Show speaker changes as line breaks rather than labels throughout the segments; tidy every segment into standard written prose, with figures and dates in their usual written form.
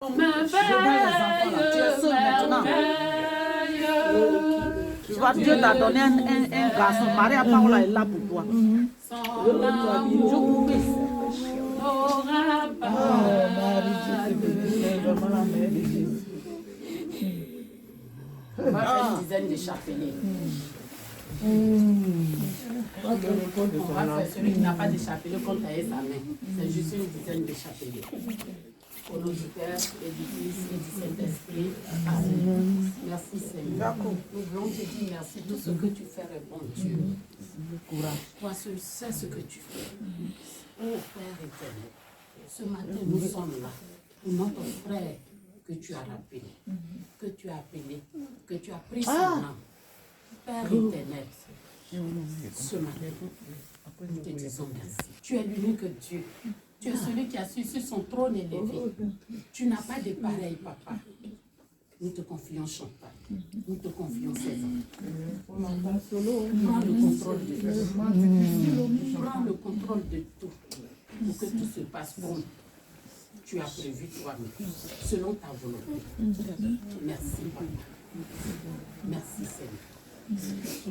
Tu vois, Dieu t'a donné un garçon. Maria Paola est là pour toi.
On va faire une dizaine de chapelets. On va faire celui qui n'a pas de chapelet contre sa main. C'est juste une dizaine de chapelets. Au nom du Père et du Fils et du Saint-Esprit. Amen. Merci Seigneur. Nous voulons te dire merci. Tout ce que tu fais est bon Dieu. Toi seul sais ce que tu fais. Oh Père éternel, ce matin nous sommes là pour notre frère que tu as rappelé, que tu as appelé, que tu as pris son nom. Père éternel, ce matin, nous te disons merci. Tu es l'unique Dieu. Tu es celui qui a su sur son trône élevé. Tu n'as pas de pareil, papa. Nous te confions Chantal. Nous te confions César. Prends le contrôle de tout. Prends le contrôle de tout. Pour que tout se passe comme tu as prévu toi-même, selon ta volonté. Merci, papa. Merci, Seigneur.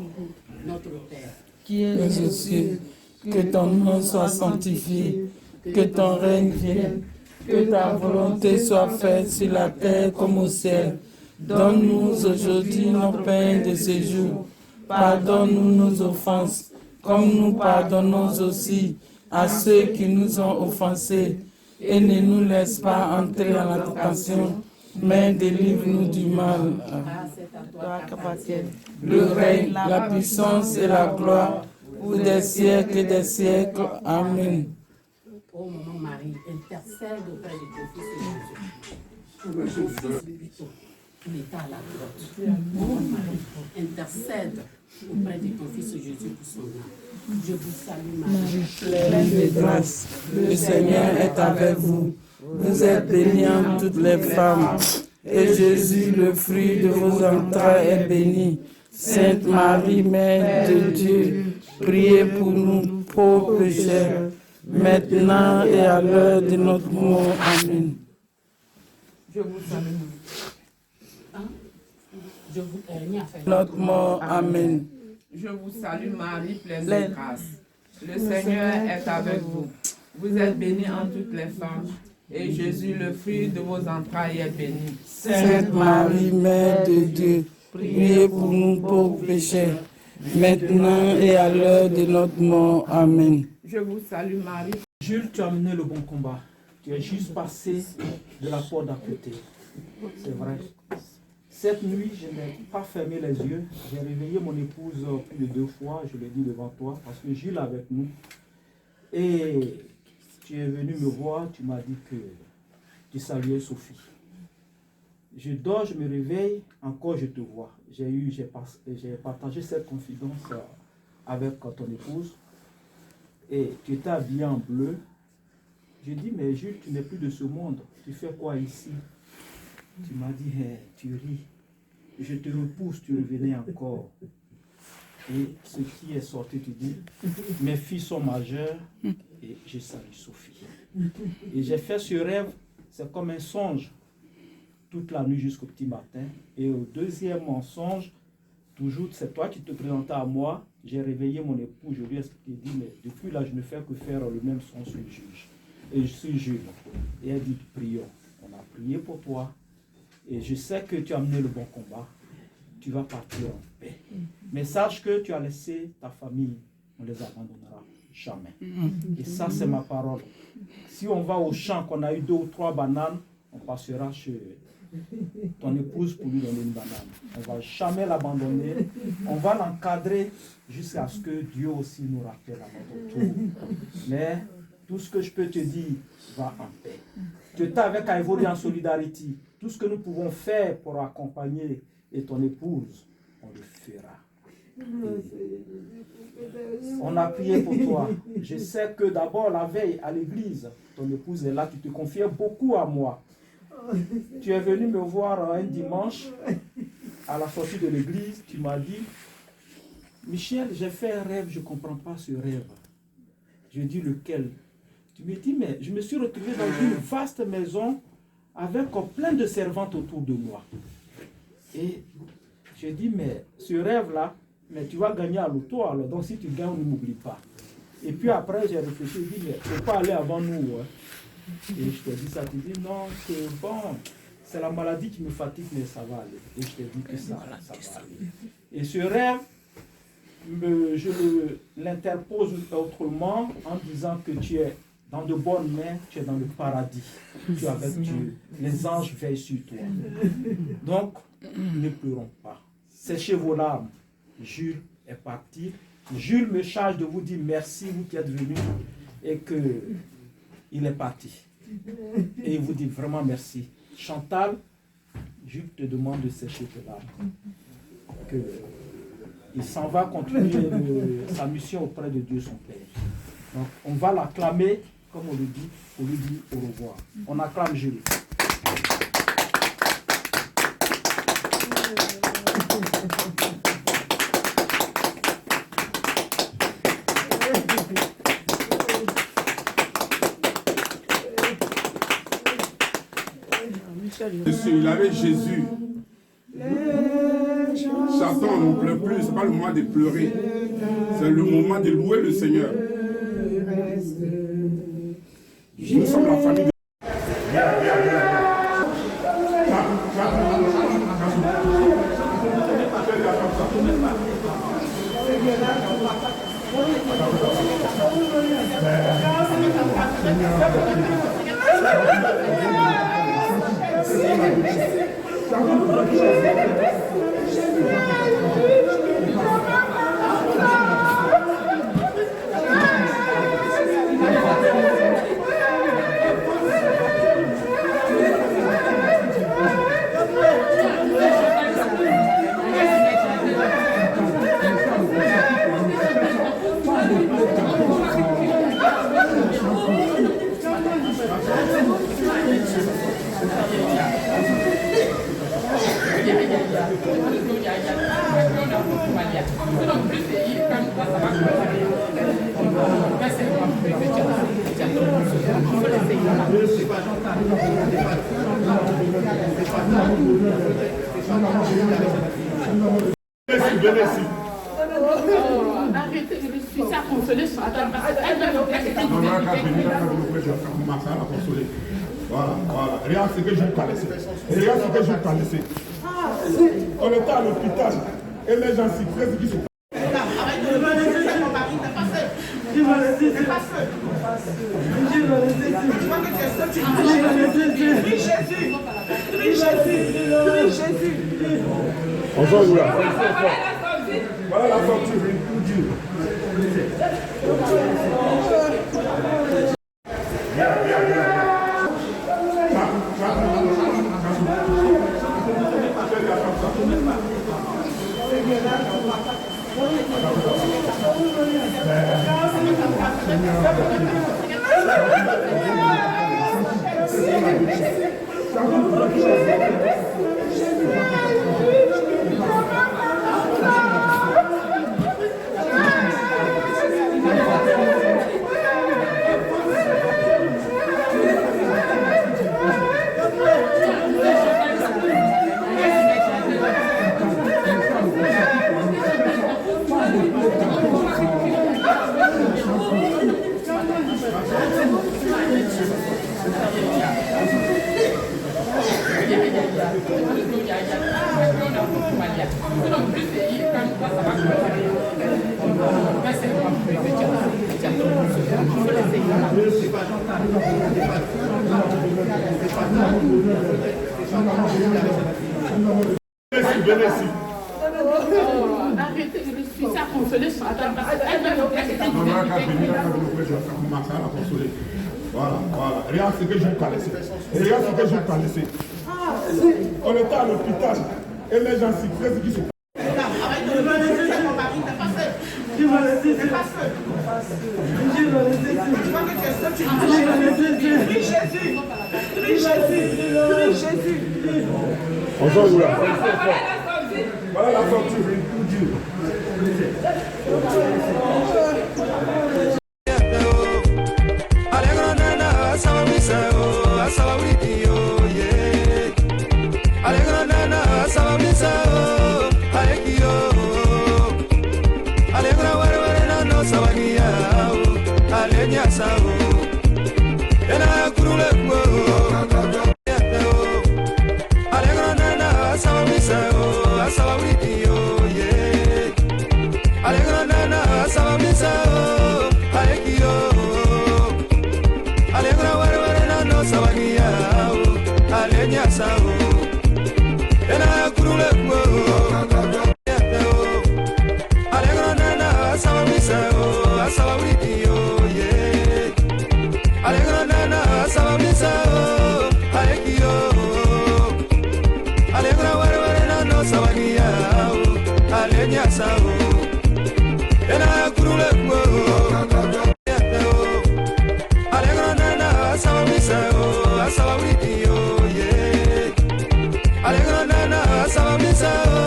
Notre Père,
qui es aux cieux, que ton nom soit sanctifié, que ton règne vienne, que ta volonté soit faite sur la terre comme au ciel. Donne-nous aujourd'hui notre pain de ce jour. Pardonne-nous nos offenses, comme nous pardonnons aussi à ceux qui nous ont offensés. Et ne nous laisse pas entrer en la tentation, mais délivre-nous du mal. Le règne, la puissance et la gloire, pour des siècles et des siècles. Amen.
ô maman Marie, intercède auprès de ton Fils Jésus. Pour que ton Fils plutôt, il est à la grotte. Maman Marie, intercède auprès de ton Fils Jésus pour son âme. Je vous salue Marie,
Pleine de grâce, le Seigneur est avec vous. Vous êtes bénie entre toutes les femmes, et Jésus, le fruit de vos entrailles, est béni. Sainte Marie, Mère de Dieu, priez pour nous pauvres pécheurs, maintenant et à l'heure de notre mort. Amen.
Je vous salue.
je vous
Notre mort. Amen.
Je vous salue Marie, pleine de grâce. Le Seigneur est avec vous. Vous êtes bénie entre toutes les femmes, et Jésus, le fruit de vos entrailles, est béni.
Sainte Marie, Mère de Dieu, priez pour nous pauvres pécheurs, maintenant et à l'heure de notre mort. Amen.
Je vous salue Marie.
Jules, tu as mené le bon combat. Tu es juste passé de la porte d'à côté. C'est vrai. Cette nuit, je n'ai pas fermé les yeux. J'ai réveillé mon épouse plus de 2 fois, je l'ai dit devant toi, parce que Jules est avec nous. Et tu es venu me voir, tu m'as dit que tu saluais Sophie. Je dors, je me réveille, encore je te vois. J'ai partagé cette confidence avec ton épouse. Et tu étais habillé en bleu. Je dis, mais Jules, tu n'es plus de ce monde. Tu fais quoi ici? Tu m'as dit, hey, tu ris. Je te repousse, tu revenais encore. Et ce qui est sorti, tu dis, mes filles sont majeures et je salue Sophie. Et j'ai fait ce rêve, c'est comme un songe, toute la nuit jusqu'au petit matin. Et au deuxième mensonge, toujours, c'est toi qui te présentais à moi. J'ai réveillé mon époux, je lui ai dit, mais depuis là, je ne fais que faire le même son sur le juge. Et je suis Jules. Et elle dit, prions. On a prié pour toi. Et je sais que tu as mené le bon combat. Tu vas partir en paix. Mais sache que tu as laissé ta famille. On ne les abandonnera jamais. Et ça, c'est ma parole. Si on va au champ, qu'on a eu 2 ou 3 bananes, on passera chez ton épouse pour lui donner une banane. On ne va jamais l'abandonner. On va l'encadrer jusqu'à ce que Dieu aussi nous rappelle à notre tour. Mais tout ce que je peux te dire, va en paix. Tu es avec Ivory en solidarité. Tout ce que nous pouvons faire pour accompagner et ton épouse, on le fera. On a prié pour toi. Je sais que d'abord la veille à l'église, ton épouse est là, tu te confiais beaucoup à moi. Tu es venu me voir un dimanche à la sortie de l'église, tu m'as dit, Michel, j'ai fait un rêve, je ne comprends pas ce rêve. Je dis lequel? Tu me dis, mais je me suis retrouvé dans une vaste maison avec plein de servantes autour de moi. Et j'ai dit, mais ce rêve-là, mais tu vas gagner à l'auto, alors donc si tu gagnes, ne m'oublie pas. Et puis après, j'ai réfléchi, j'ai dit, mais il ne faut pas aller avant nous. Hein. Et je t'ai dit ça, tu dis, non, c'est bon, c'est la maladie qui me fatigue, mais ça va aller. Et je t'ai dit que ça va aller. Et ce rêve, je l'interpose autrement en disant que tu es dans de bonnes mains, tu es dans le paradis. Tu es avec Dieu. Les anges veillent sur toi. Donc, ne pleurons pas. Séchez vos larmes. Jules est parti. Jules me charge de vous dire merci, vous qui êtes venus, et qu'il est parti. Et il vous dit vraiment merci. Chantal, Jules te demande de sécher tes larmes. Il s'en va continuer sa mission auprès de Dieu son Père. Donc, on va l'acclamer, comme on le dit, pour lui dire au revoir. On acclame Jules.
Il avait Jésus. Satan, on ne pleure plus, ce n'est pas le moment de pleurer. C'est le moment de louer le Seigneur. Nous sommes la famille de...
Arrêtez, je suis à consoler sur la table.
Voilà, voilà. Regarde ce que je t'ai laissé. Regarde ce que je t'ai laissé. On était à l'hôpital et les gens s'y pressent qui sont. On s'en joue là. Voilà la sortie.
Arrêtez, je suis à consoler sur la table.
Voilà, voilà. Regarde ce que je t'ai laissé. Regarde ce que je t'ai laissé. On était à l'hôpital et les gens s'y pressent qui sont. On s'en joue là. Voilà la sortie.
Alegro nana, asawa misa, asawa wiki yo, yeah. sao ena kurule ko alegro nana asawisa o asawiti o ye alegro nana asawisa o alegio alegro warware nano sawania o alenya sao ena kurule ko alegro nana asawisa o asawiti o ye alegro nana asawisa o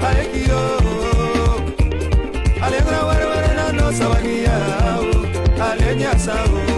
alegio alegro warware nano sawania o alenya sao